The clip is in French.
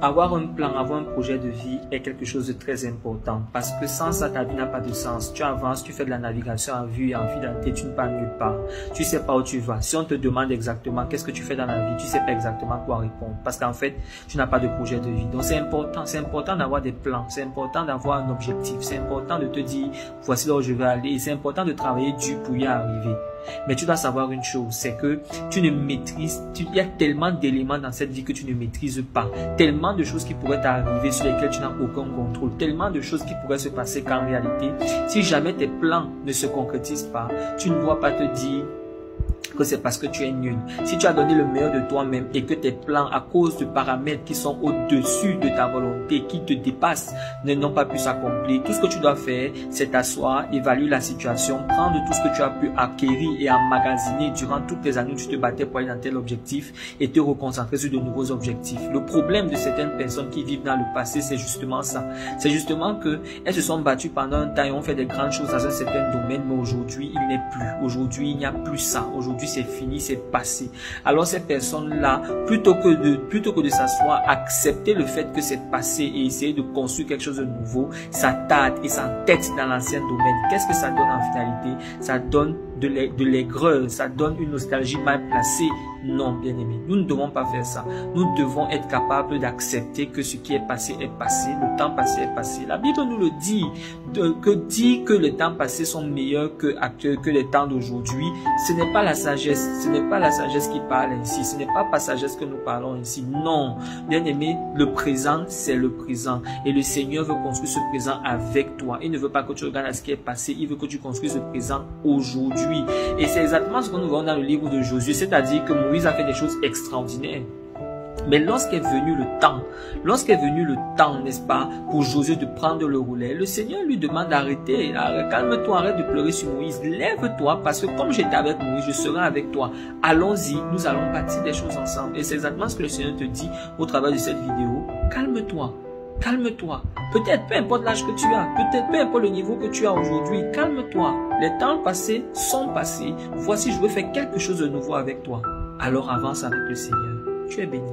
Avoir un plan, avoir un projet de vie est quelque chose de très important parce que sans ça, ta vie n'a pas de sens. Tu avances, tu fais de la navigation en vue et en finalité, tu ne pars nulle part. Tu sais pas où tu vas. Si on te demande exactement qu'est-ce que tu fais dans la vie, tu sais pas exactement quoi répondre parce qu'en fait, tu n'as pas de projet de vie. Donc c'est important d'avoir des plans, c'est important d'avoir un objectif, c'est important de te dire voici là où je vais aller et c'est important de travailler dur pour y arriver. Mais tu dois savoir une chose, c'est que tu ne maîtrises, il y a tellement d'éléments dans cette vie que tu ne maîtrises pas, tellement de choses qui pourraient t'arriver sur lesquelles tu n'as aucun contrôle, tellement de choses qui pourraient se passer qu'en réalité, si jamais tes plans ne se concrétisent pas, tu ne dois pas te dire que c'est parce que tu es nul. Si tu as donné le meilleur de toi-même et que tes plans, à cause de paramètres qui sont au-dessus de ta volonté, qui te dépassent, n'ont pas pu s'accomplir, tout ce que tu dois faire, c'est t'asseoir, évaluer la situation, prendre tout ce que tu as pu acquérir et emmagasiner durant toutes les années où tu te battais pour aller dans tel objectif et te reconcentrer sur de nouveaux objectifs. Le problème de certaines personnes qui vivent dans le passé, c'est justement ça. C'est justement que elles se sont battues pendant un temps et ont fait des grandes choses dans un certain domaine, mais aujourd'hui, il n'est plus. Aujourd'hui, il n'y a plus ça. Aujourd'hui, c'est fini, c'est passé. Alors ces personnes-là, plutôt que de s'asseoir, accepter le fait que c'est passé et essayer de construire quelque chose de nouveau, s'attardent et s'entêtent dans l'ancien domaine. Qu'est-ce que ça donne en finalité? Ça donne de l'aigreur, ça donne une nostalgie mal placée. Non, bien aimé, nous ne devons pas faire ça. Nous devons être capables d'accepter que ce qui est passé, le temps passé est passé. La Bible nous le dit, que les temps passés sont meilleurs que les temps d'aujourd'hui. Ce n'est pas la sagesse, qui parle ainsi, ce n'est pas par sagesse que nous parlons ici. Non, bien aimé, le présent, c'est le présent. Et le Seigneur veut construire ce présent avec toi. Il ne veut pas que tu regardes à ce qui est passé, il veut que tu construises ce présent aujourd'hui. Et c'est exactement ce que nous voyons dans le livre de Josué, c'est-à-dire que Moïse a fait des choses extraordinaires. Mais lorsqu'est venu le temps, n'est-ce pas, pour Josué de prendre le relais, le Seigneur lui demande d'arrêter. Calme-toi, arrête de pleurer sur Moïse. Lève-toi parce que comme j'étais avec Moïse, je serai avec toi. Allons-y, nous allons bâtir des choses ensemble. Et c'est exactement ce que le Seigneur te dit au travers de cette vidéo. Calme-toi. Calme-toi. Peut-être peu importe l'âge que tu as, peut-être peu importe le niveau que tu as aujourd'hui, calme-toi. Les temps passés sont passés. Voici, je veux faire quelque chose de nouveau avec toi. Alors avance avec le Seigneur. Tu es béni.